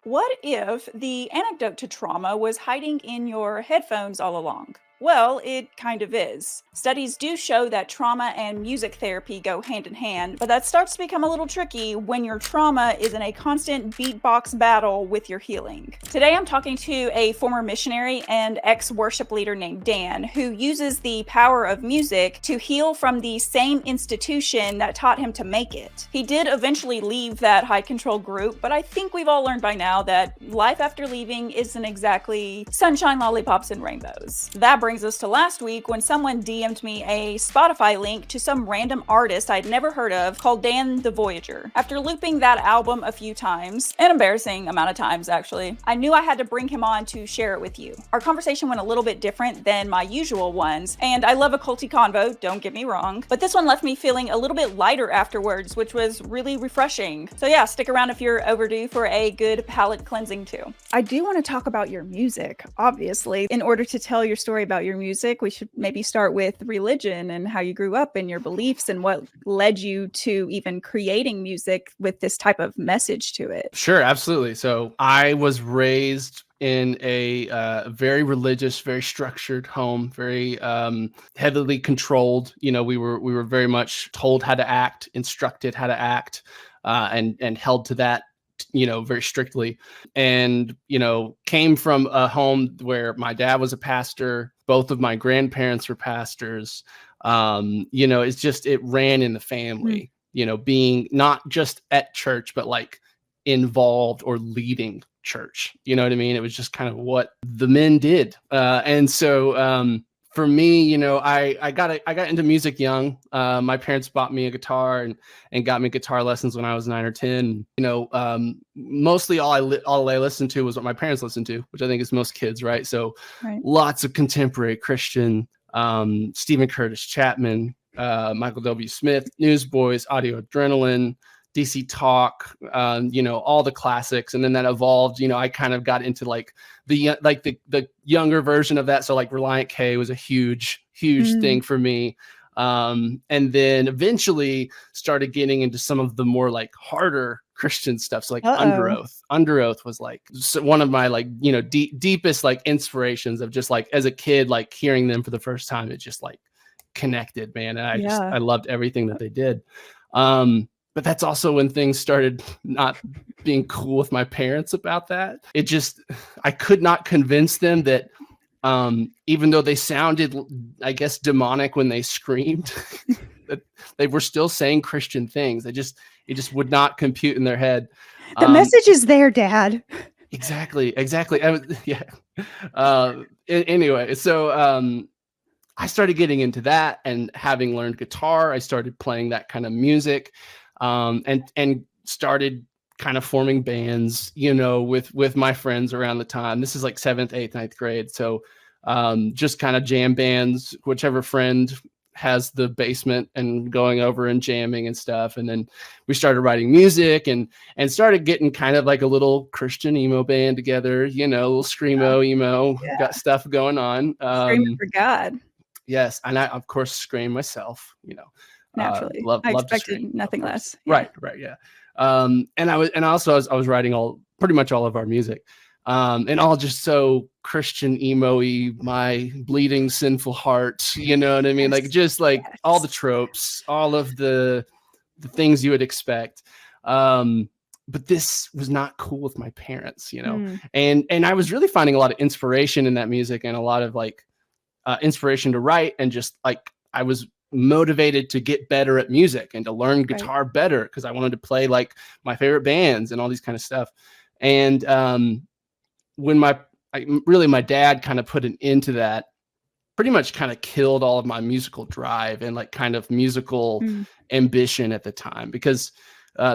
What if the antidote to trauma was hiding in your headphones all along? Well, it kind of is. Studies do show that trauma and music therapy go hand in hand, but that starts to become a little tricky when your trauma is in a constant beatbox battle with your healing. Today, I'm talking to a former missionary and ex worship leader named Dan, who uses the power of music to heal from the same institution that taught him to make it. He did eventually leave that high control group, but I think we've all learned by now that life after leaving isn't exactly sunshine, lollipops, and rainbows. That brings us to last week when someone DM'd me a Spotify link to some random artist I'd never heard of called Dan the Voyager. After looping that album a few times, an embarrassing amount of times actually, I knew I had to bring him on to share it with you. Our conversation went a little bit different than my usual ones, and I love a culty convo, don't get me wrong, but this one left me feeling a little bit lighter afterwards, which was really refreshing. So yeah, stick around if you're overdue for a good palate cleansing too. I do want to talk about your music, obviously. In order to tell your story about your music, we should maybe start with religion and how you grew up and your beliefs and what led you to even creating music with this type of message to it. Sure, absolutely. So I was raised in a very religious, very structured home, very heavily controlled. We were very much told how to act, instructed how to act, and held to that very strictly, and came from a home where my dad was a pastor, both of my grandparents were pastors. It ran in the family, being not just at church but like involved or leading church, you know what I mean? It was just kind of what the men did. And so for me, I got into music young. My parents bought me a guitar and got me guitar lessons when I was 9 or 10. Mostly all I listened to was what my parents listened to, which I think is most kids, right? So lots of contemporary Christian, Stephen Curtis Chapman, Michael W. Smith, Newsboys, Audio Adrenaline, DC Talk, all the classics. And then that evolved, I kind of got into like the younger version of that. So like Reliant K was a huge thing for me. And then eventually started getting into some of the more like harder Christian stuff. So like Under Oath was like one of my like, deepest like inspirations of just like as a kid, like hearing them for the first time, it just like connected, man. And I loved everything that they did. But that's also when things started not being cool with my parents about that. I could not convince them that even though they sounded, I guess, demonic when they screamed, that they were still saying Christian things. It just would not compute in their head. The message is there, Dad. Exactly. Anyway, so I started getting into that, and having learned guitar, I started playing that kind of music. And started kind of forming bands, with my friends around the time. This is like 7th, 8th, 9th grade. So just kind of jam bands, whichever friend has the basement, and going over and jamming and stuff. And then we started writing music and started getting kind of like a little Christian emo band together, a little screamo, emo, got stuff going on. Screaming for God. Yes. And I, of course, scream myself, Naturally, I expected nothing less. Yeah. Right. Yeah. And I was writing pretty much all of our music, and all just so Christian emo-y, my bleeding sinful heart, you know what I mean? Like just like all the tropes, all of the things you would expect. But this was not cool with my parents, and I was really finding a lot of inspiration in that music, and a lot of like inspiration to write, and just like I was motivated to get better at music and to learn guitar better, because I wanted to play like my favorite bands and all these kind of stuff. And when my dad kind of put an end to that, pretty much kind of killed all of my musical drive and like kind of musical ambition at the time, because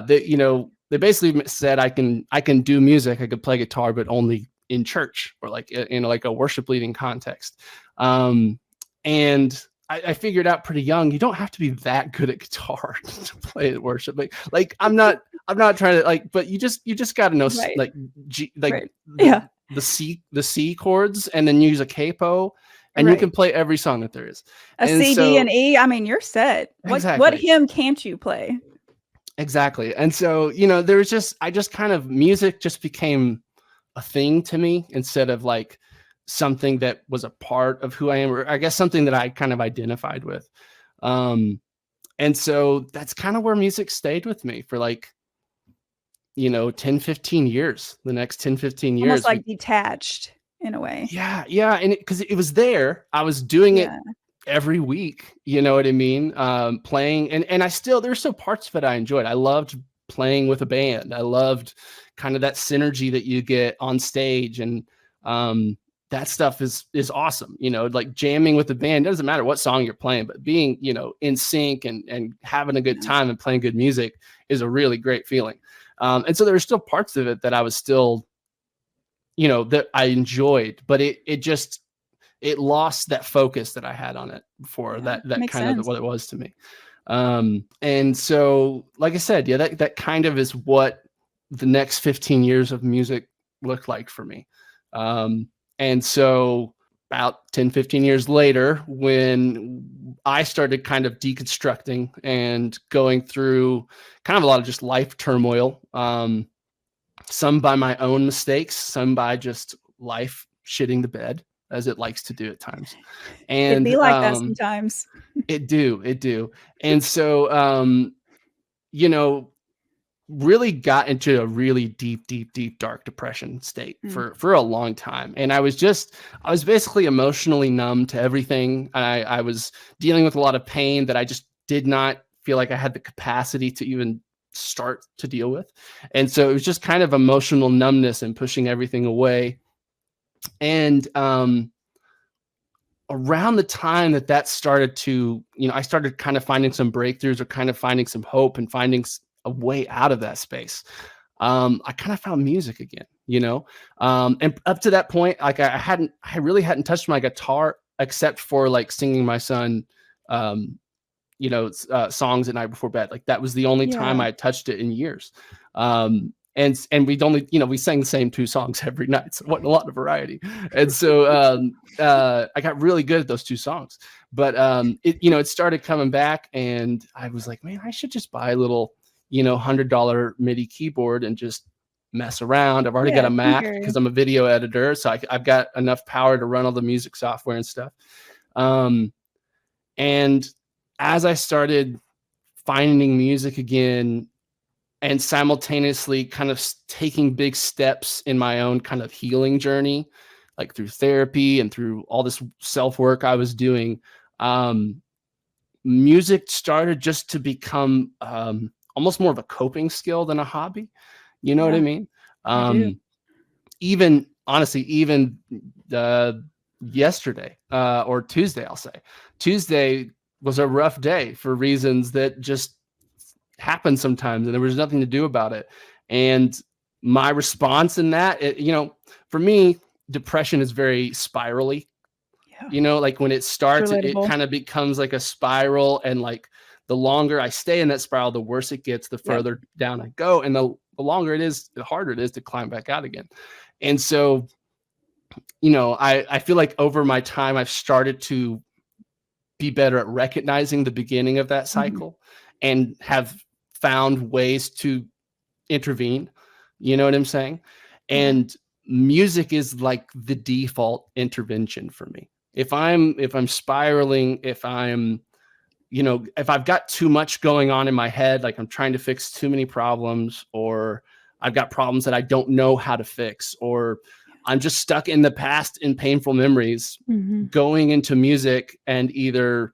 they basically said I can do music, I could play guitar, but only in church or like in like a worship leading context. And I figured out pretty young, you don't have to be that good at guitar to play at worship. Like I'm not trying to like, but you just got to know like G, like the C chords, and then use a capo, and you can play every song that there is. A C, D, and E. I mean, you're set. What hymn can't you play? Exactly. And so, there was I just kind of, music just became a thing to me instead of like something that was a part of who I am, or I guess something that I kind of identified with. Um, and so that's kind of where music stayed with me for like, 10, 15 years, the next 10, 15 Almost years. like detached in a way. Yeah. Yeah. And because it was there, I was doing it Yeah. every week, you know what I mean? Playing, and there's still parts of it I enjoyed. I loved playing with a band. I loved kind of that synergy that you get on stage, and um, that stuff is awesome. Like jamming with the band, doesn't matter what song you're playing, but being, in sync and having a good Yeah. time and playing good music is a really great feeling. And so there were still parts of it that I was still, that I enjoyed, but it just, it lost that focus that I had on it before. Yeah. That Makes kind of sense. what it was to me. And so, like I said, yeah, that kind of is what the next 15 years of music looked like for me. And so about 10, 15 years later, when I started kind of deconstructing and going through kind of a lot of just life turmoil, some by my own mistakes, some by just life shitting the bed, as it likes to do at times. It And be like that sometimes. it do. And so, you know, really got into a really deep, deep, deep dark depression state Mm. for a long time. And I was basically emotionally numb to everything. I was dealing with a lot of pain that I just did not feel like I had the capacity to even start to deal with. And so it was just kind of emotional numbness and pushing everything away. And around the time that started to, I started kind of finding some breakthroughs, or kind of finding some hope and finding a way out of that space. I kind of found music again, and up to that point, like I really hadn't touched my guitar except for like singing my son, songs at night before bed. Like that was the only time Yeah. I had touched it in years. And we'd only, we sang the same two songs every night, so it wasn't a lot of variety. And so I got really good at those two songs. But it started coming back, and I was like, man, I should just buy a little, $100 MIDI keyboard and just mess around. I've already got Yeah, a Mac tinker. because I'm a video editor, so I've got enough power to run all the music software and stuff. And as I started finding music again, and simultaneously kind of taking big steps in my own kind of healing journey, like through therapy and through all this self work I was doing, music started just to become almost more of a coping skill than a hobby. You know what Yeah, I mean? I do. Even honestly, even yesterday or Tuesday, I'll say Tuesday was a rough day for reasons that just happen sometimes, and there was nothing to do about it. And my response in that, for me, depression is very spirally. Yeah, Like when it it's starts, it relatable. kind of becomes like a spiral, and like the longer I stay in that spiral, the worse it gets, the Yep. further down I go, and the longer it is, the harder it is to climb back out again. And so, I feel like over my time, I've started to be better at recognizing the beginning of that Mhm. cycle and have found ways to intervene. You know what I'm saying? Yeah. And music is like the default intervention for me. If I'm spiraling, if I've got too much going on in my head, like I'm trying to fix too many problems, or I've got problems that I don't know how to fix, or I'm just stuck in the past in painful memories, Mhm. going into music and either,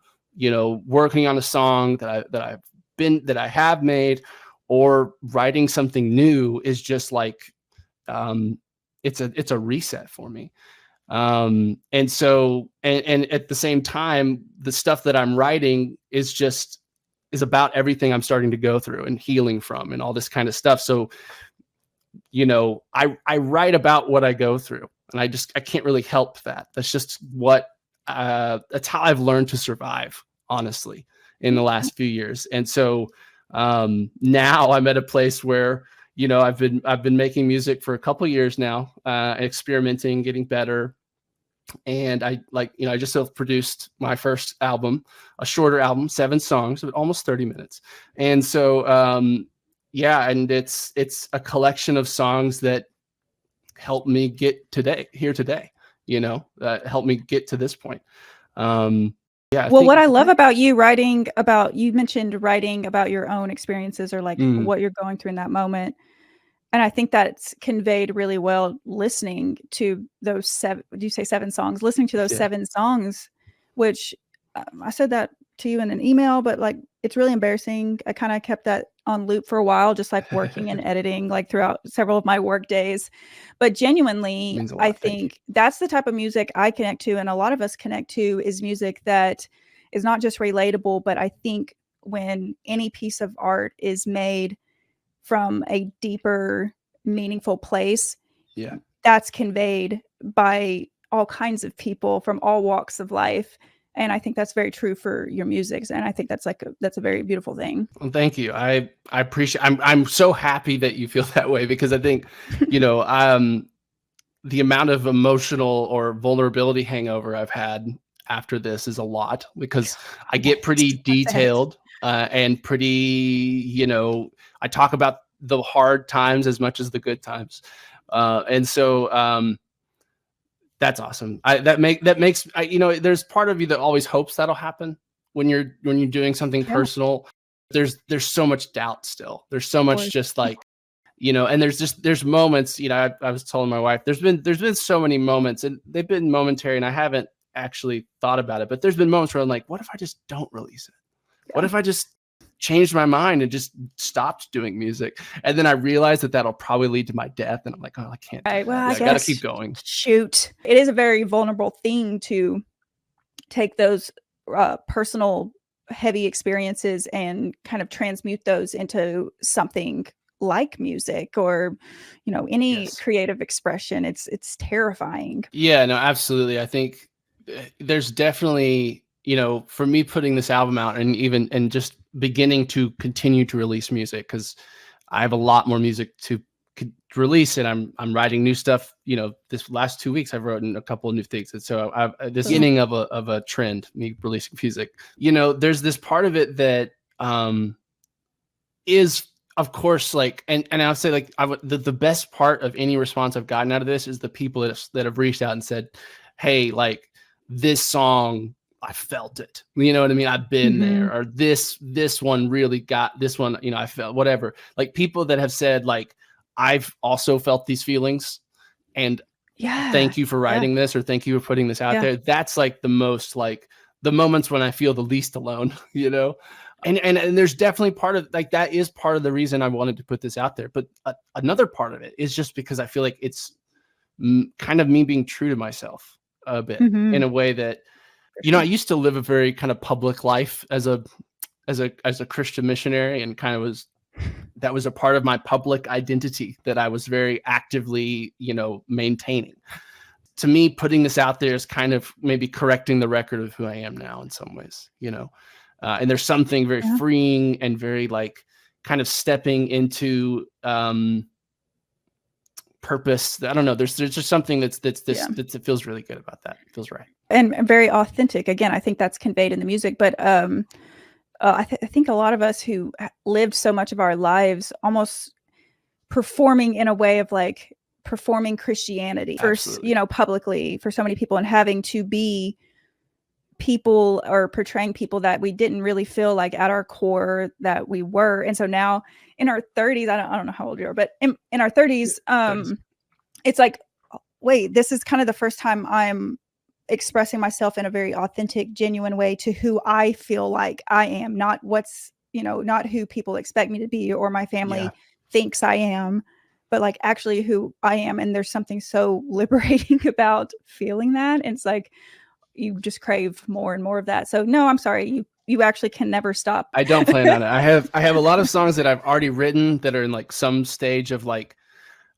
working on a song that I have made, or writing something new is just like, um, it's a reset for me. And so, and at the same time, the stuff that I'm writing is about everything I'm starting to go through and healing from and all this kind of stuff. So, I write about what I go through, and I can't really help that. That's how I've learned to survive, honestly, in the Yeah. last few years. And so, now I'm at a place where, I've been making music for a couple years now, experimenting, getting better. And I just self-produced my first album, a shorter album, 7 songs, but almost 30 minutes. And so, Yeah, and it's a collection of songs that helped me get here today, helped me get to this point. Yeah, I Well, what think I love about you writing about, you mentioned writing about your own experiences or like Mm. what you're going through in that moment. And I think that's conveyed really well listening to those do you say 7 songs? Listening to those Yeah. 7 songs, which I said that to you in an email, but like it's really embarrassing. I kind of kept that on loop for a while, just like working and editing, like throughout several of my work days. But genuinely, Means a I lot. Thank you. think that's the type of music I connect to, and a lot of us connect to, is music that is not just relatable, but I think when any piece of art is made from a deeper, meaningful place, Yeah. that's conveyed by all kinds of people from all walks of life. And I think that's very true for your music. And I think that's that's a very beautiful thing. Well, thank you. I appreciate. I'm so happy that you feel that way, because I think, the amount of emotional or vulnerability hangover I've had after this is a lot, because I get pretty detailed and pretty, I talk about the hard times as much as the good times. And so that's awesome. That makes, there's part of you that always hopes that'll happen when you're doing something personal. There's so much doubt still. There's so much just like, and there's moments, I was telling my wife, there's been so many moments, and they've been momentary, and I haven't actually thought about it, but there's been moments where I'm like, what if I just don't release it? What if I just changed my mind and just stopped doing music? And then I realized that that'll probably lead to my death. And I'm like, oh, I can't do that. Well, I got to keep going. Shoot. It is a very vulnerable thing to take those personal heavy experiences and kind of transmute those into something like music or any creative expression. It's terrifying. Yeah, no, absolutely. I think there's definitely, for me putting this album out and just beginning to continue to release music, because I have a lot more music to release, and I'm writing new stuff. This last 2 weeks I've written a couple of new things, and so I've this beginning of a trend, me releasing music. There's this part of it that is, of course, like, and I'll say, like, the best part of any response I've gotten out of this is the people that have reached out and said, hey, like, this song, I felt it. You know what I mean? I've been there. Or this one really got this one, I felt whatever. Like, people that have said, like, I've also felt these feelings, and thank you for writing this, or thank you for putting this out there. That's like the most, like, the moments when I feel the least alone, And there's definitely part of, like, that is part of the reason I wanted to put this out there. But another part of it is just because I feel like it's kind of me being true to myself a bit, in a way that, I used to live a very kind of public life as a Christian missionary, and kind of that was a part of my public identity that I was very actively, maintaining. To me, putting this out there is kind of maybe correcting the record of who I am now in some ways, and there's something very freeing and very, like, kind of stepping into purpose. I don't know. There's just something that feels really good about that. It feels right. And very authentic. Again, I think that's conveyed in the music, but I think a lot of us who lived so much of our lives almost performing in a way of, like, performing Christianity first, publicly for so many people, and having to be people or portraying people that we didn't really feel like at our core that we were. And so now in our 30s, I don't know how old you are, but in our 30s, it's like, wait, this is kind of the first time I'm expressing myself in a very authentic, genuine way to who I feel like I am, not what's, not who people expect me to be or my family thinks I am, but like actually who I am. And there's something so liberating about feeling that. And it's like, you just crave more and more of that. So no, I'm sorry. You actually can never stop. I don't plan on it. I have a lot of songs that I've already written that are in, like, some stage of, like,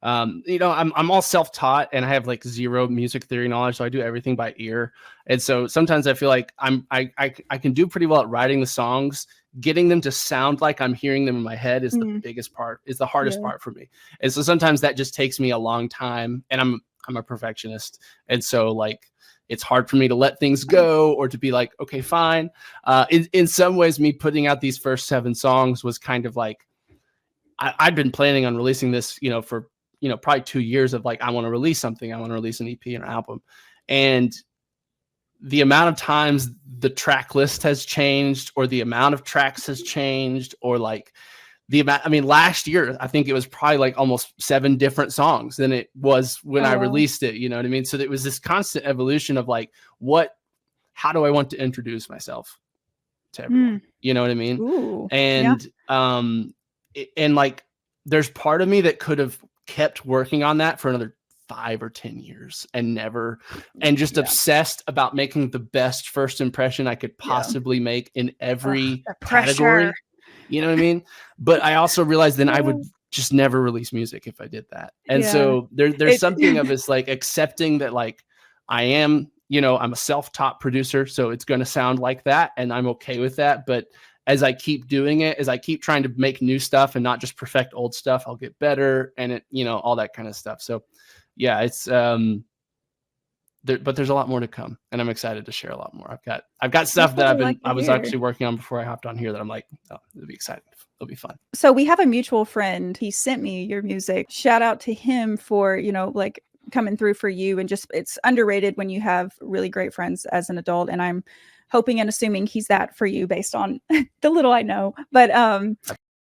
I'm all self-taught, and I have, like, zero music theory knowledge. So I do everything by ear. And so sometimes I feel like I can do pretty well at writing the songs. Getting them to sound like I'm hearing them in my head is the biggest part, is the hardest part for me. And so sometimes that just takes me a long time, and I'm a perfectionist. And so, like, it's hard for me to let things go, or to be like, okay, fine. In some ways, me putting out these first 7 songs was kind of like, I'd been planning on releasing this, for, probably 2 years of like, I want to release something. I want to release an EP and an album. And the amount of times the track list has changed, or the amount of tracks has changed, or like the amount, I mean, last year, I think it was probably like almost 7 different songs than it was when I released it. You know what I mean? So it was this constant evolution of like, how do I want to introduce myself to everyone? You know what I mean? Ooh, And, and like, there's part of me that could have kept working on that for another 5 or 10 years and just obsessed about making the best first impression I could possibly make in every category. You know what I mean? But I also realized then I would just never release music if I did that. And so there's something of this like accepting that like I am, I'm a self-taught producer, so it's going to sound like that, and I'm okay with that. But as I keep doing it, as I keep trying to make new stuff and not just perfect old stuff, I'll get better, and all that kind of stuff. So yeah, it's but there's a lot more to come, and I'm excited to share a lot more. I've got stuff that I was actually working on before I hopped on here that I'm like, oh, it'll be exciting. It'll be fun. So we have a mutual friend. He sent me your music. Shout out to him for, like coming through for you, and just, it's underrated when you have really great friends as an adult. And I'm hoping and assuming he's that for you based on the little I know. But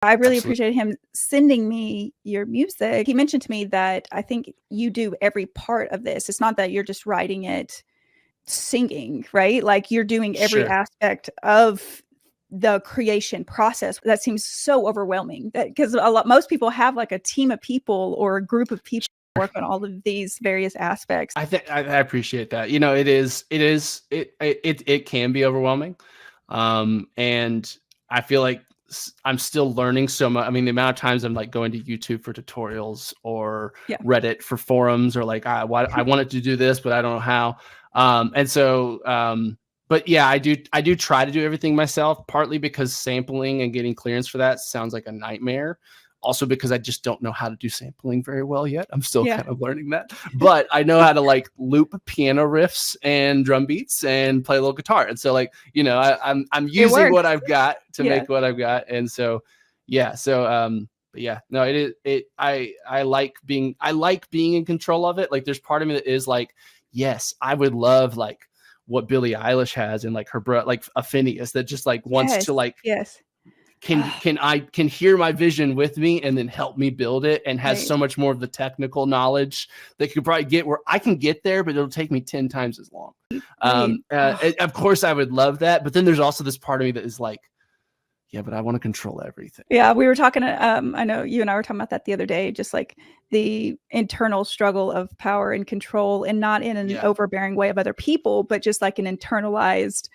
I really appreciate him sending me your music. He mentioned to me that I think you do every part of this. It's not that you're just writing it, singing, right? Like you're doing every aspect of the creation process. That seems so overwhelming, because most people have like a team of people or a group of people work on all of these various aspects. I appreciate that. It can be overwhelming. And I feel like I'm still learning so much. I mean, the amount of times I'm like going to YouTube for tutorials, or Reddit for forums, or like, I wanted to do this, but I don't know how. But yeah, I do try to do everything myself, partly because sampling and getting clearance for that sounds like a nightmare. Also because I just don't know how to do sampling very well yet. I'm still kind of learning that, but I know how to like loop piano riffs and drum beats and play a little guitar. And so like, I'm using what I've got to make what I've got. And so, but yeah, no, I like being in control of it. Like there's part of me that is like, yes, I would love like what Billie Eilish has, and like her like a Phineas that just like wants to like, can hear my vision with me and then help me build it, and has so much more of the technical knowledge that could probably get where I can get there, but it'll take me 10 times as long. Of course I would love that. But then there's also this part of me that is like, yeah, but I want to control everything. Yeah, we were talking, I know you and I were talking about that the other day, just like the internal struggle of power and control, and not in an overbearing way of other people, but just like an internalized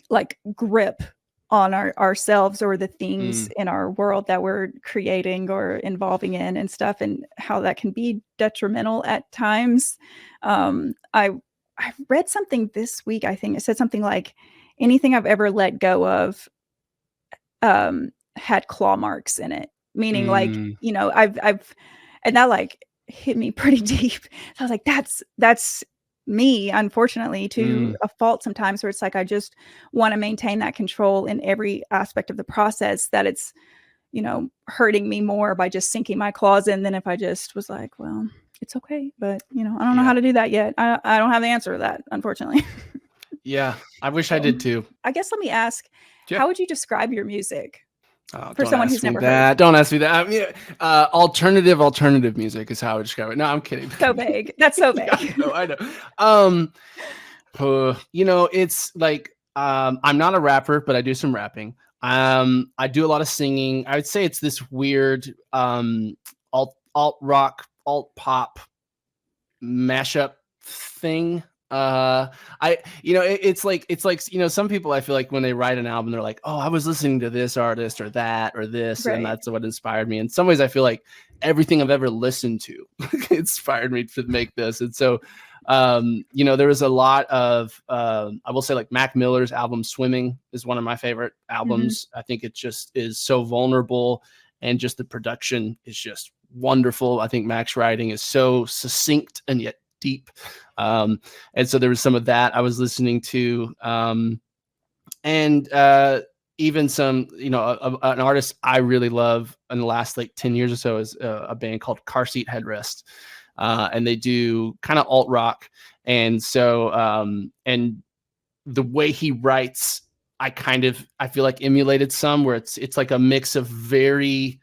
like grip on ourselves or the things in our world that we're creating or involving in and stuff, and how that can be detrimental at times. I read something this week. I think it said something like, anything I've ever let go of had claw marks in it, meaning like, I've and that like hit me pretty deep. So I was like, that's me, unfortunately, to a fault sometimes, where it's like I just want to maintain that control in every aspect of the process, that it's hurting me more by just sinking my claws in than if I just was like, well, it's okay, but I don't know how to do that yet. I don't have the answer to that, unfortunately. Yeah, I wish I did too. I guess let me ask, how would you describe your music? For Don't someone ask who's me never that. heard. Don't ask me that. I mean, alternative music is how I would describe it. No, I'm kidding. So vague. That's so vague. Yeah, I know. It's like, I'm not a rapper, but I do some rapping. I do a lot of singing. I would say it's this weird alt rock, alt pop mashup thing. It's like some people, I feel like when they write an album, they're like, oh, I was listening to this artist or that or this, and that's what inspired me. In some ways, I feel like everything I've ever listened to inspired me to make this. And so there was a lot of I will say, like, Mac Miller's album Swimming is one of my favorite albums. I think it just is so vulnerable, and just the production is just wonderful. I think Mac's writing is so succinct and yet deep. And so there was some of that I was listening to. even some, an artist I really love in the last like 10 years or so is a band called Car Seat Headrest. And they do kind of alt rock. And so, and the way he writes, I feel like emulated some, where it's like a mix of very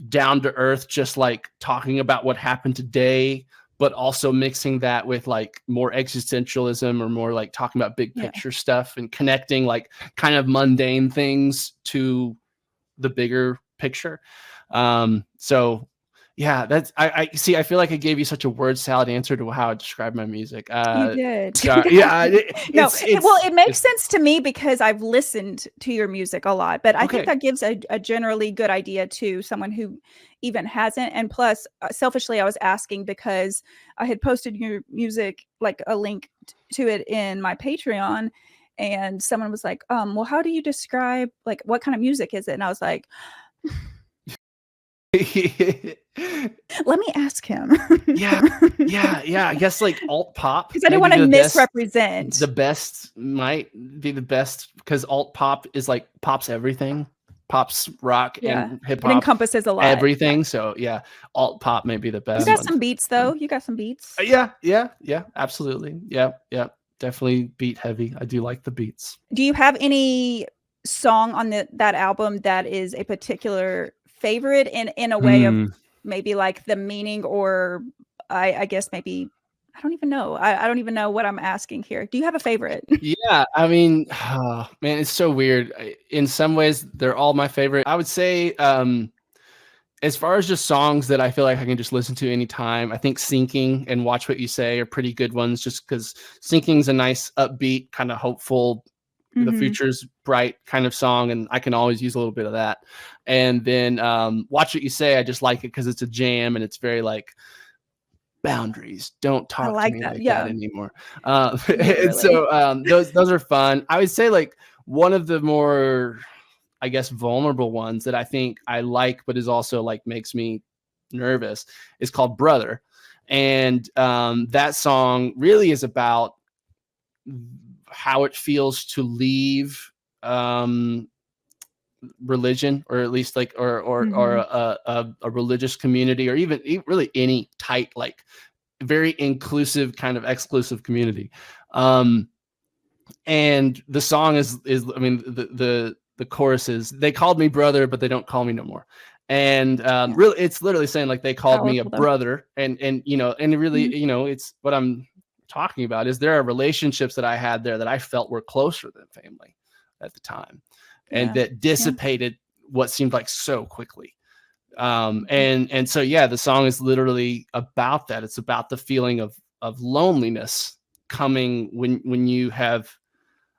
down to earth, just like talking about what happened today, but also mixing that with like more existentialism, or more like talking about big picture stuff, and connecting like kind of mundane things to the bigger picture. So yeah, that's I see. I feel like I gave you such a word salad answer to how I describe my music. You did. Sorry. Yeah, No, well, it makes sense to me because I've listened to your music a lot, but I think Okay. that gives a generally good idea to someone who even hasn't. And plus, selfishly, I was asking because I had posted your music, like a link to it in my Patreon, and someone was like, well, how do you describe, like, what kind of music is it? And I was like, let me ask him. Yeah. I guess like alt pop, Because I didn't want to misrepresent. The best might be the best, because alt pop is like pop's everything. Pop's rock and hip hop. It encompasses a lot. Everything. So yeah, alt pop may be the best. You got some beats though. You got some beats. Yeah, absolutely. Yeah. Definitely beat heavy. I do like the beats. Do you have any song on that album that is a particular favorite in a way of maybe like the meaning, or I guess maybe, I don't even know. I don't even know what I'm asking here. Do you have a favorite? Yeah, I mean, oh, man, it's so weird. In some ways, they're all my favorite. I would say, as far as just songs that I feel like I can just listen to anytime, I think Sinking and Watch What You Say are pretty good ones, just because Sinking's a nice, upbeat, kind of hopeful, the future's bright kind of song, and I can always use a little bit of that. And then Watch What You Say, I just like it because it's a jam, and it's very like, boundaries, don't talk to me like that anymore. And so those are fun. I would say like one of the more, I guess, vulnerable ones that I think I like, but is also like makes me nervous, is called Brother. And that song really is about how it feels to leave religion, or at least like, or a religious community, or even really any tight, like very inclusive kind of exclusive community. And the song is I mean, the chorus is, they called me brother, but they don't call me no more. And really, it's literally saying like, they called me a brother, and really, it's what I'm talking about is there are relationships that I had there that I felt were closer than family at the time, and that dissipated what seemed like so quickly. And so, yeah, the song is literally about that. It's about the feeling of loneliness coming when you have,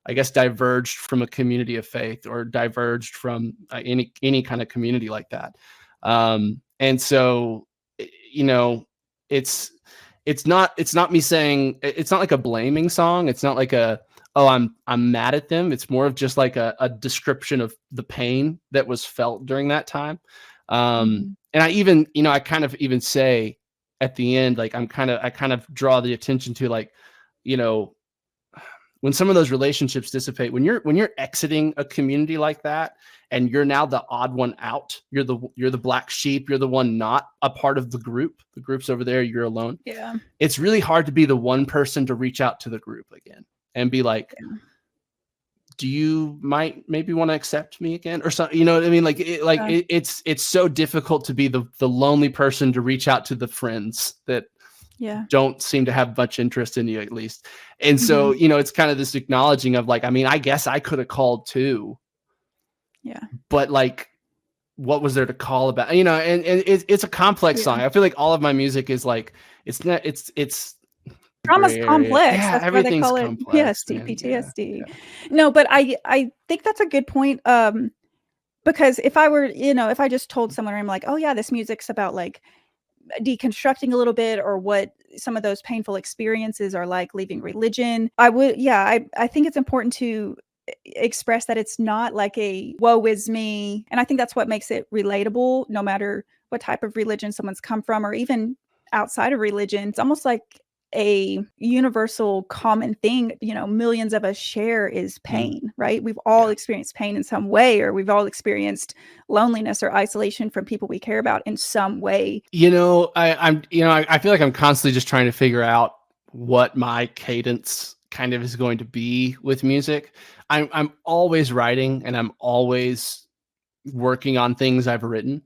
I guess, diverged from a community of faith, or diverged from any kind of community like that. And so, it's not me saying, it's not like a blaming song. It's not like I'm mad at them. It's more of just like a description of the pain that was felt during that time. And I even, I kind of even say at the end, like, I kind of draw the attention to, like, when some of those relationships dissipate, when you're exiting a community like that, and you're now the odd one out, you're the black sheep, you're the one not a part of the group. The group's over there, you're alone. Yeah. It's really hard to be the one person to reach out to the group again and be like, do you maybe want to accept me again, or something? You know what I mean? Like, it's so difficult to be the lonely person to reach out to the friends that don't seem to have much interest in you, at least. And so, it's kind of this acknowledging of like, I mean, I guess I could have called too. Yeah. But like, what was there to call about? And it's a complex song. I feel like all of my music is like, it's trauma's complex. Yeah, that's why they call it PTSD. Yeah. No, but I think that's a good point. Because if I were, if I just told someone, I'm like, oh yeah, this music's about like deconstructing a little bit, or what some of those painful experiences are like leaving religion, I think it's important to express that it's not like a woe is me. And I think that's what makes it relatable, no matter what type of religion someone's come from, or even outside of religion. It's almost like a universal common thing, millions of us share is pain, right? We've all Yeah. experienced pain in some way, or we've all experienced loneliness or isolation from people we care about in some way. I feel like I'm constantly just trying to figure out what my cadence kind of is going to be with music. I'm always writing, and I'm always working on things I've written.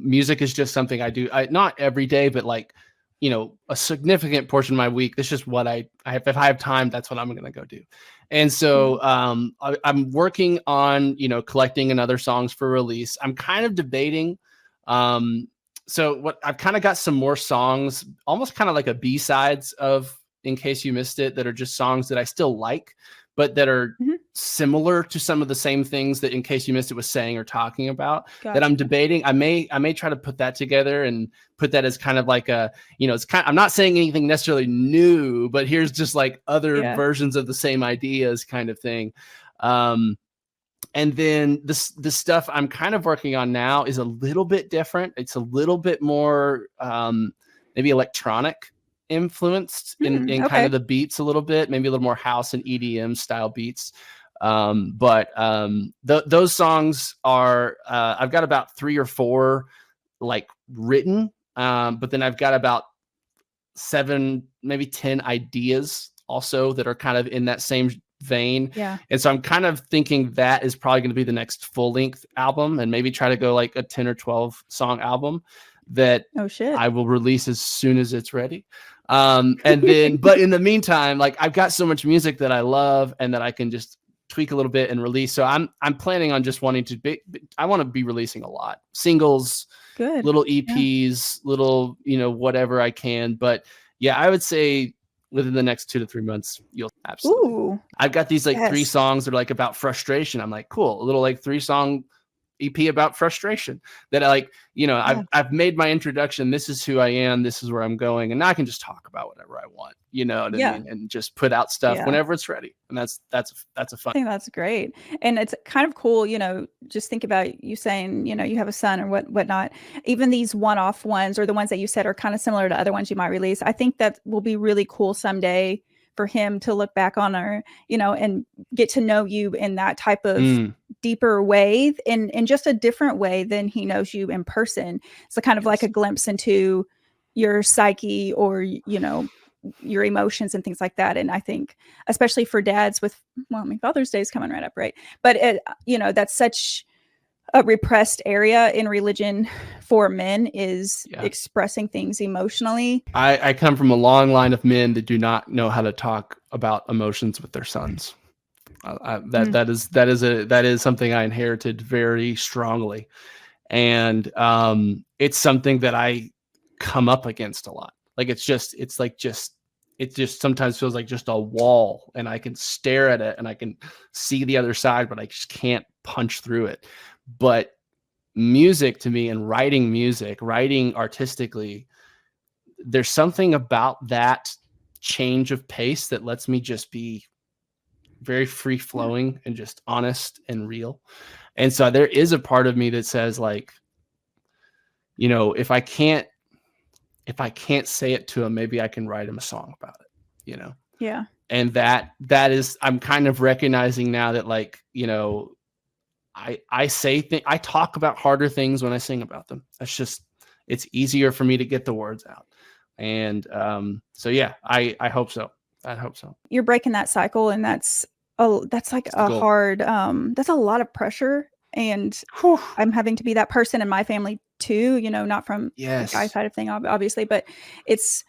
Music is just something I do. Not every day, but like, a significant portion of my week. That's just what I have. If I have time, that's what I'm going to go do. And so I'm working on, collecting another songs for release. I'm kind of debating. So what I've kind of got some more songs, almost kind of like a B-sides of In Case You Missed It, that are just songs that I still like, but that are similar to some of the same things that In Case You Missed It was saying or talking about. That I'm debating. I may try to put that together and put that as kind of like a, I'm not saying anything necessarily new, but here's just like other versions of the same ideas kind of thing. And then the stuff I'm kind of working on now is a little bit different. It's a little bit more maybe electronic influenced in kind of the beats a little bit, maybe a little more house and EDM style beats. But those songs are, I've got about 3 or 4 like written, but then I've got about 7, maybe 10 ideas also that are kind of in that same vein. And so I'm kind of thinking that is probably going to be the next full length album, and maybe try to go like a 10 or 12 song album that I will release as soon as it's ready. And then, but in the meantime, like I've got so much music that I love and that I can just tweak a little bit and release. So I'm planning on just wanting to I want to be releasing a lot, singles, little EPs, little, whatever I can. But yeah, I would say within the next 2 to 3 months, you'll absolutely. Ooh, I've got these like 3 songs that are like about frustration. I'm like, cool, a little like 3-song EP about frustration that I like, I've made my introduction. This is who I am. This is where I'm going. And now I can just talk about whatever I want, you know what I mean? And just put out stuff whenever it's ready. And that's a fun. I think that's great. And it's kind of cool, just think about you saying, you have a son or whatnot. Even these one-off ones, or the ones that you said are kind of similar to other ones you might release. I think that will be really cool someday for him to look back on, or, and get to know you in that type of deeper way, in just a different way than he knows you in person. So kind of like a glimpse into your psyche, or, your emotions and things like that. And I think, especially for dads with, Father's Day is coming right up, right? But that's such a repressed area in religion for men, is expressing things emotionally. I come from a long line of men that do not know how to talk about emotions with their sons. That is something I inherited very strongly, and it's something that I come up against a lot. Like it just sometimes feels like just a wall, and I can stare at it and I can see the other side, but I just can't punch through it. But music to me, and writing artistically, there's something about that change of pace that lets me just be very free flowing and just honest and real. And so there is a part of me that says, like, if I can't say it to him, maybe I can write him a song about it, Yeah. And that is, I'm kind of recognizing now that, like, I talk about harder things when I sing about them. That's just, it's easier for me to get the words out. And so yeah, I hope so. I hope so. You're breaking that cycle, and that's like a hard, that's a lot of pressure. And I'm having to be that person in my family too, not from the guy side of thing, obviously, but it's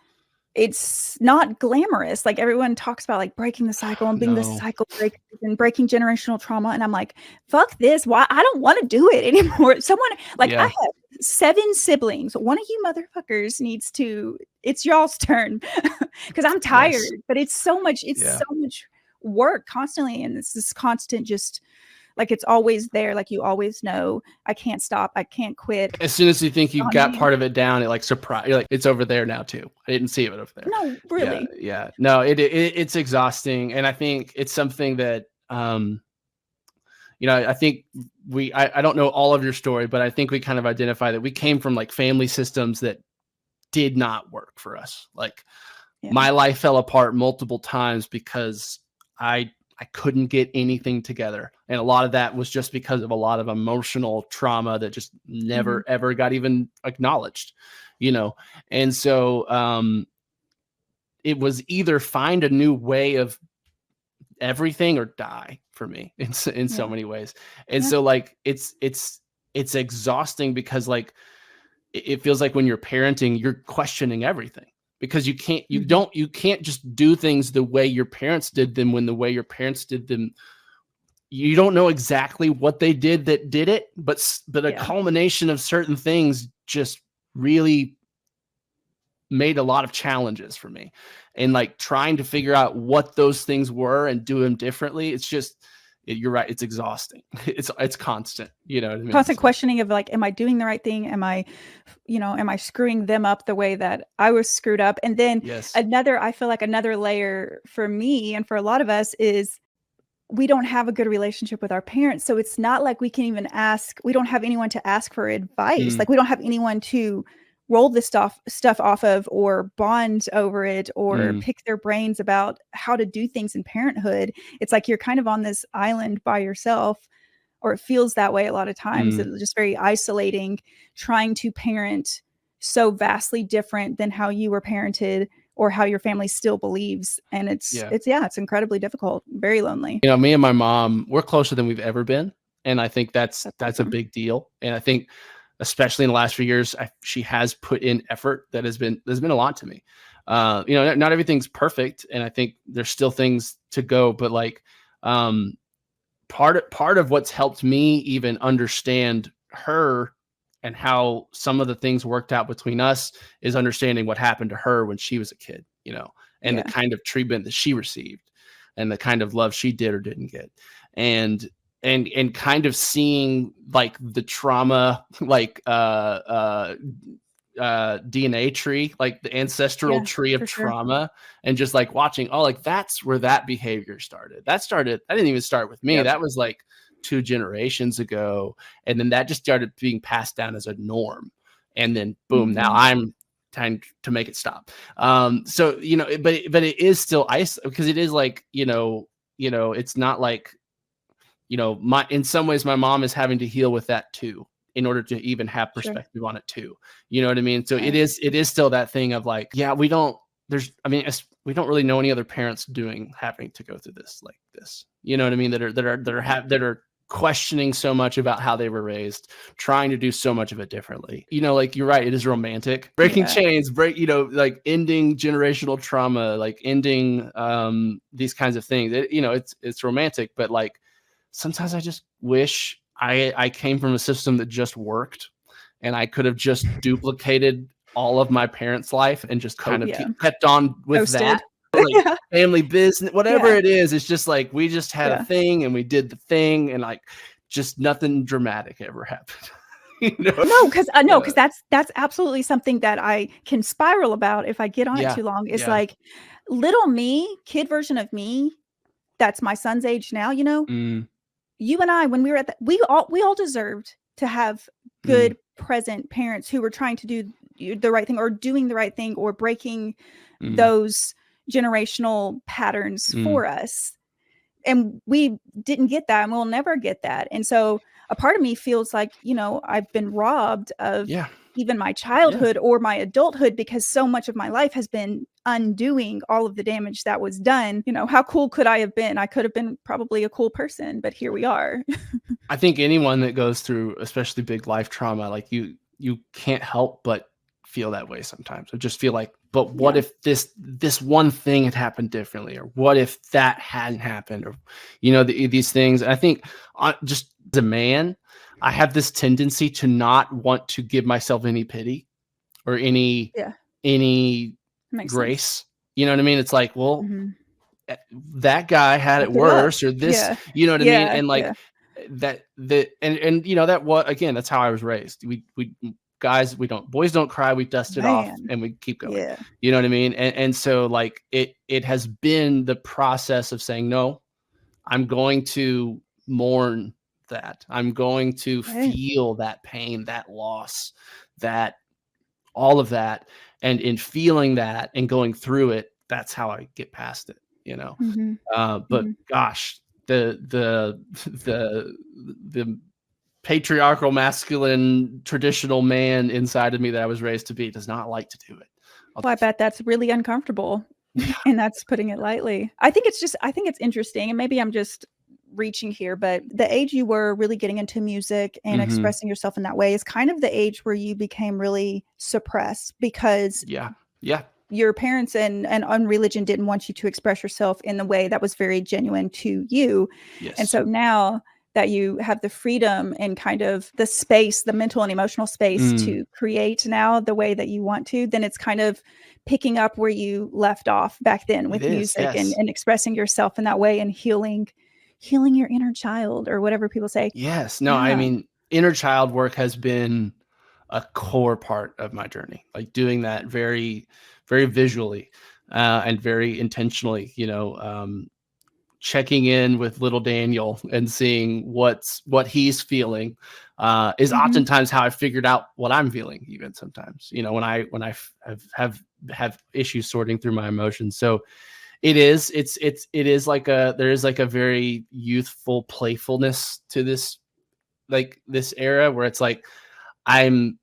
not glamorous. Like everyone talks about like breaking the cycle and being the cycle breaker and breaking generational trauma. And I'm like, fuck this. Why? I don't want to do it anymore. Someone like I have 7 siblings. One of you motherfuckers needs to, it's y'all's turn, because I'm tired, but it's so much work constantly. And it's this constant, just like, it's always there. Like, you always know, I can't stop. I can't quit. As soon as you think you got part of it down, it like surprise. You're like, it's over there now too. I didn't see it over there. No, really. Yeah. No, it's exhausting. And I think it's something that, I think I don't know all of your story, but I think we kind of identify that we came from like family systems that did not work for us. Like Yeah. my life fell apart multiple times because I couldn't get anything together. And a lot of that was just because of a lot of emotional trauma that just Mhm. never ever got even acknowledged, you know. And so it was either find a new way of everything or die for me in so Yeah. many ways. And Yeah. so like it's exhausting because like it feels like when you're parenting, you're questioning everything because Mhm. you can't just do things the way your parents did them when the way your parents did them you don't know exactly what they did that did it, but a Yeah. culmination of certain things just really made a lot of challenges for me. And like trying to figure out what those things were and do them differently, it's just you're right, it's exhausting. It's constant, you know what I mean? Constant So, questioning of like, am I doing the right thing? Am I screwing them up the way that I was screwed up? And then yes. I feel like another layer for me and for a lot of us is we don't have a good relationship with our parents. So it's not like we can even ask, we don't have anyone to ask for advice. Mm, Like we don't have anyone to roll this stuff off of or bond over it or mm, pick their brains about how to do things in parenthood. It's like you're kind of on this island by yourself, or it feels that way a lot of times. mm, It's just very isolating, trying to parent so vastly different than how you were parented or how your family still believes. And yeah. it's incredibly difficult, very lonely. You know, me and my mom, we're closer than we've ever been, and I think That's that's a awesome. big deal. And I think, especially in the last few years, she has put in effort that has been a lot to me. You know, not everything's perfect, and I think there's still things to go. But like, um, part of what's helped me even understand her and how some of the things worked out between us is understanding what happened to her when she was a kid, you know, and the Yeah. kind of treatment that she received and the kind of love she did or didn't get. And and kind of seeing like the trauma like DNA tree, like the ancestral Yeah, tree of for sure. trauma, and just like watching, oh, like that's where that behavior started. That didn't even start with me. Yep. That was like 2 generations ago. And then that just started being passed down as a norm. And then boom, now Mhm. I'm trying to make it stop. So you know, but it is still ice because it is like, it's not like my in some ways my mom is having to heal with that too in order to even have Sure. perspective on it too. You know what I mean? So Right. it is still that thing of like, yeah, we don't really know any other parents having to go through this like this. You know what I mean? Right. That are questioning so much about how they were raised, trying to do so much of it differently. You know, like you're right, it is romantic. Breaking Yeah. chains, like ending generational trauma, like ending these kinds of things. It's romantic, but like sometimes I just wish I came from a system that just worked and I could have just duplicated all of my parents' life and just kind of Yeah. kept on with that. Toasted. Like Yeah. family business, whatever Yeah. it is, it's just like we just had a Yeah. thing and we did the thing and like just nothing dramatic ever happened. you know? No, Uh, because that's absolutely something that I can spiral about if I get on it yeah. too long. Is Yeah. like little me, kid version of me, that's my son's age now, Mm, you and I, when we were at the we all deserved to have mm, good present parents who were trying to do the right thing or doing the right thing or breaking mm, those generational patterns mm. for us. And we didn't get that and we'll never get that. And so a part of me feels like, I've been robbed of Yeah. even my Yeah. childhood or my adulthood because so much of my life has been undoing all of the damage that was done. How cool could I have been? I could have been probably a cool person, but here we are. I think anyone that goes through especially big life trauma, like you can't help but feel that way sometimes. Or just feel like, but what Yeah. if this one thing had happened differently, or what if that hadn't happened, or these things. And I think just as a man, I have this tendency to not want to give myself any pity or Yeah. any Makes sense. grace. You know what I mean? It's like, well, Mhm. that guy had it Suck it up. worse or this, Yeah. you know what I mean? Yeah. And like Yeah. and that what again, that's how I was raised. We guys, we don't boys don't cry, we dust it off Man. and we keep going. Yeah. You know what I mean? And so like it has been the process of saying, no, I'm going to mourn that. I'm going to Right. feel that pain, that loss, that all of that And in feeling that and going through it, that's how I get past it, you know. Hmm. But Hmm. gosh, the patriarchal, masculine, traditional man inside of me that I was raised to be does not like to do it. Well, I bet that's really uncomfortable, Yeah. and that's putting it lightly. I think it's interesting, and maybe I'm just reaching here, but the age you were really getting into music and Hmm. expressing yourself in that way is kind of the age where you became really suppressed because Yeah. Yeah. your parents and on religion didn't want you to express yourself in the way that was very genuine to you. And Yes. so now that you have the freedom and kind of the space, the mental and emotional space Mm, to create now the way that you want to, then it's kind of picking up where you left off back then it with is. music Yes. and expressing yourself in that way and healing your inner child or whatever people say. Yes. No, I Yeah. mean, inner child work has been a core part of my journey, like doing that very, very visually and very intentionally, checking in with little Daniel and seeing what he's feeling is Hmm. oftentimes how I figured out what I'm feeling. Even sometimes, when I have issues sorting through my emotions. So it is like there is like a very youthful playfulness to this era where it's like I'm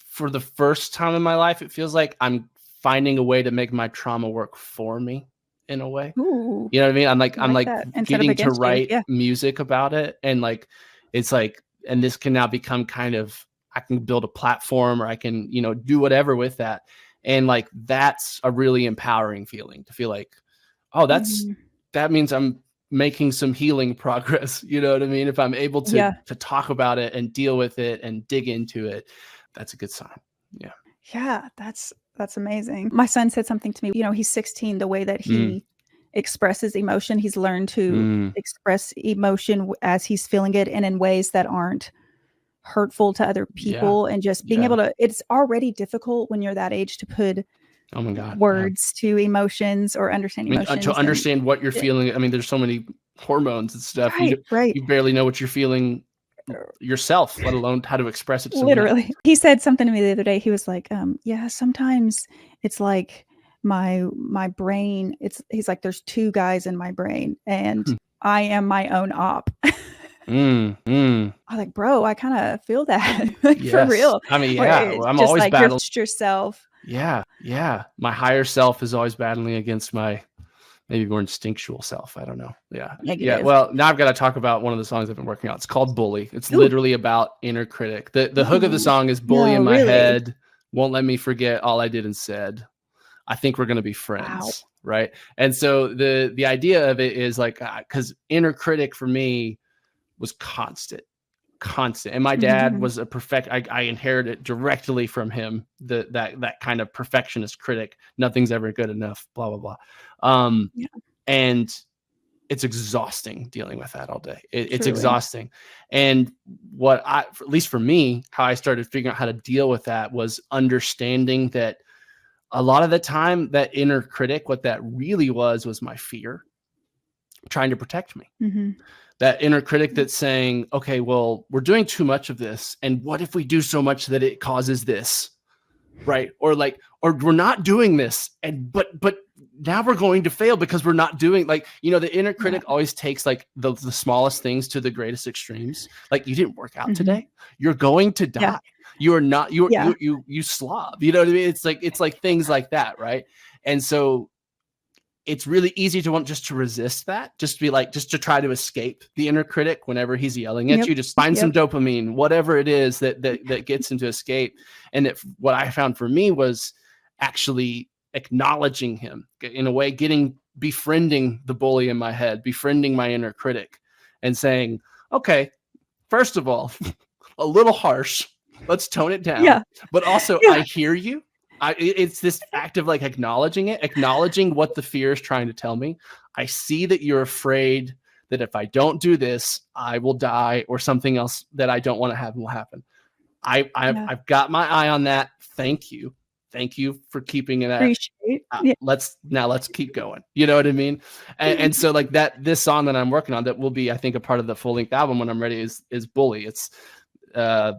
for the first time in my life, it feels like I'm finding a way to make my trauma work for me in a way. Ooh, You know what I mean? I'm like I I'm like like that. Instead of getting to against you. write Yeah. music about it, and like it's like, and this can now become kind of, I can build a platform, or I can, do whatever with that. And like that's a really empowering feeling to feel like, oh, Mhm. that means I'm making some healing progress. You know what I mean? If I'm able to Yeah. talk about it and deal with it and dig into it, that's a good sign. Yeah. Yeah, that's amazing. My son said something to me, he's 16, the way that Mm, he expresses emotion, he's learned to mm, express emotion as he's feeling it and in ways that aren't hurtful to other yeah. people and just being Yeah. able to it's already difficult when you're that age to put Oh my God. Yeah. words to emotions or understand I mean, to emotions and understand what you're yeah, feeling, I mean, there's so many hormones and stuff. right, right. You barely know what you're feeling yourself, let alone how to express it to somebody else. Literally. He said something to me the other day. He was like, "Yeah, sometimes it's like my brain, he's like, there's 2 guys in my brain, and Hmm. I am my own op." Mm, mm. I was like, "Bro, I kinda feel that, like, for Yes. real." I mean, Where yeah. it's I'm just always like you're battling. just yourself. Yeah. Yeah. My higher self is always battling against my maybe more instinctual self. I don't know. Yeah. Yeah. Negative. Well, now I've got to talk about one of the songs I've been working on. It's called Bully. It's Ooh, literally about inner critic. The hook of the ooh. song is bully No, in my really? head, won't let me forget all I did and said. I think we're gonna be Wow. friends, right? And so the idea of it is like, because inner critic for me was constant. And my dad Mhm. was a I inherited directly from him, that kind of perfectionist critic. Nothing's ever good enough, blah blah blah. Yeah, And it's exhausting dealing with that all day. It's truly. exhausting. And at least for me, how I started figuring out how to deal with that was understanding that a lot of the time that inner critic, what that really was my fear trying to protect me. Mhm. That inner critic Yeah. that's saying, okay, well, we're doing too much of this. And what if we do so much that it causes this? Right. Or we're not doing this. But now we're going to fail because we're not doing, like, the inner Yeah. critic always takes like the smallest things to the greatest extremes. Like, you didn't work out Mhm. today. You're going to Yeah. die. You are not, Yeah. you slob. You know what I mean? It's like things like that. Right. And so it's really easy to want just to resist that, just to be like, just to try to escape the inner critic whenever he's yelling at Yep. you. Just find some Yep. dopamine, whatever it is that gets into escape. And what I found for me was actually acknowledging him in a way, befriending the bully in my head, befriending my inner critic, and saying, okay, first of all, a little harsh. Let's tone it down. Yeah. But also, Yeah. I hear you. It's this act of like acknowledging what the fear is trying to tell me. I see that you're afraid that if I don't do this, I will die, or something else that I don't want to happen will happen. Yeah. I've got my eye on that. Thank you for keeping that. Appreciate. Yeah. Let's keep going. You know what I mean? And so like that, this song that I'm working on that will be, I think, a part of the full length album when I'm ready is Bully. It's uh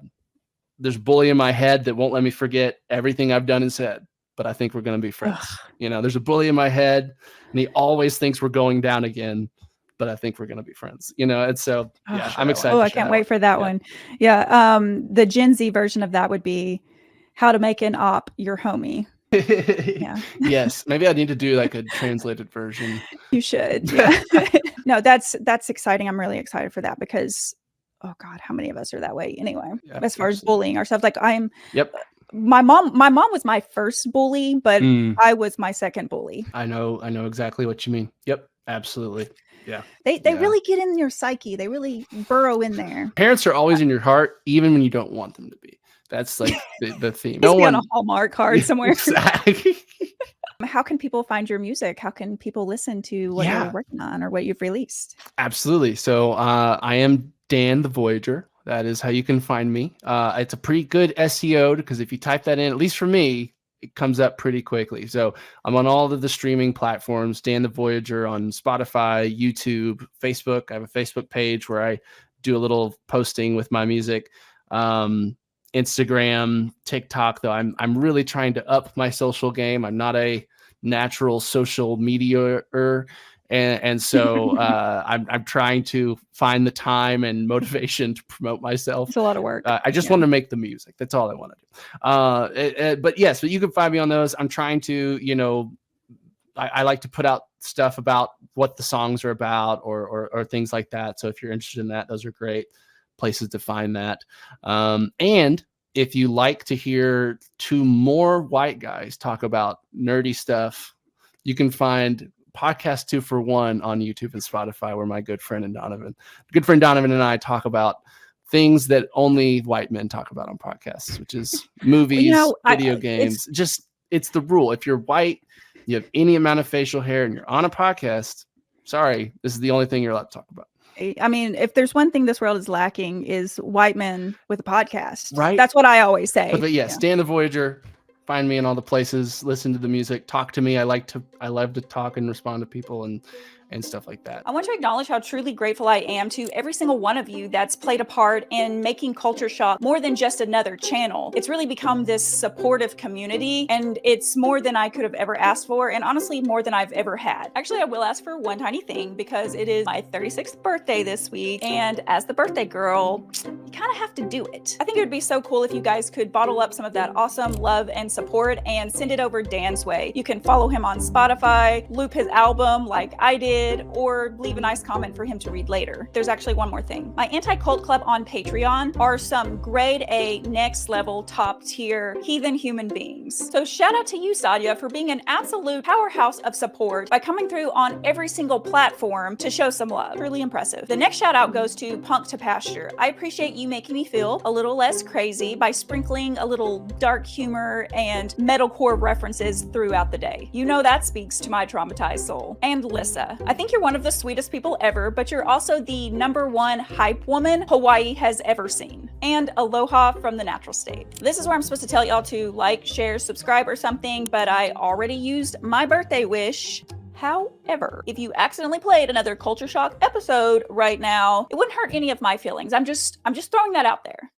there's a bully in my head that won't let me forget everything I've done and said, but I think we're going to be friends. There's a bully in my head and he always thinks we're going down again, but I think we're going to be friends, and so, yeah, I'm excited. I can't wait for that one. Yeah. The Gen Z version of that would be how to make an op your homie. Yeah. Yes. Maybe I need to do like a translated version. You should. Yeah. No, that's exciting. I'm really excited for that because, oh God, how many of us are that way anyway? Yeah, as far as bullying ourselves, like Yep. My mom was my first bully, but I was my second bully. I know exactly what you mean. Yep. Absolutely. Yeah. They really get in your psyche. They really burrow in there. Parents are always in your heart, even when you don't want them to be. That's like the theme. No one on a Hallmark card somewhere. Exactly. How can people find your music? How can people listen to what you're working on or what you've released? Absolutely. So I am Dan the Voyager. That is how you can find me. It's a pretty good SEO because if you type that in, at least for me, it comes up pretty quickly. So I'm on all of the streaming platforms, Dan the Voyager on Spotify, YouTube, Facebook. I have a Facebook page where I do a little posting with my music. Instagram, TikTok, though I'm really trying to up my social game. I'm not a natural social media-er. And so I'm trying to find the time and motivation to promote myself. It's a lot of work. I just want to make the music. That's all I want to do. But yes, but you can find me on those. I'm trying to, I like to put out stuff about what the songs are about or things like that. So if you're interested in that, those are great places to find that. And if you like to hear two more white guys talk about nerdy stuff, you can find Podcast 2 for 1 on YouTube and Spotify, where my good friend Donovan and I talk about things that only white men talk about on podcasts, which is movies, video games. It's the rule. If you're white, you have any amount of facial hair and you're on a podcast, sorry, this is the only thing you're allowed to talk about. I mean, if there's one thing this world is lacking is white men with a podcast. Right. That's what I always say. But yes, Dan the Voyager. Find me in all the places, listen to the music, talk to me. I love to talk and respond to people and stuff like that. I want to acknowledge how truly grateful I am to every single one of you that's played a part in making Culture Shock more than just another channel. It's really become this supportive community, and it's more than I could have ever asked for, and honestly, more than I've ever had. Actually, I will ask for one tiny thing because it is my 36th birthday this week, and as the birthday girl, you kind of have to do it. I think it would be so cool if you guys could bottle up some of that awesome love and support and send it over Dan's way. You can follow him on Spotify, loop his album like I did, or leave a nice comment for him to read later. There's actually one more thing. My anti-cult club on Patreon are some grade A, next level, top tier heathen human beings. So shout out to you, Sadia, for being an absolute powerhouse of support by coming through on every single platform to show some love. Really impressive. The next shout out goes to Punk to Pasture. I appreciate you making me feel a little less crazy by sprinkling a little dark humor and metalcore references throughout the day. You know that speaks to my traumatized soul. And Lissa, I think you're one of the sweetest people ever, but you're also the #1 hype woman Hawaii has ever seen. And aloha from the natural state. This is where I'm supposed to tell y'all to like, share, subscribe or something, but I already used my birthday wish. However, if you accidentally played another Culture Shock episode right now, it wouldn't hurt any of my feelings. I'm just throwing that out there.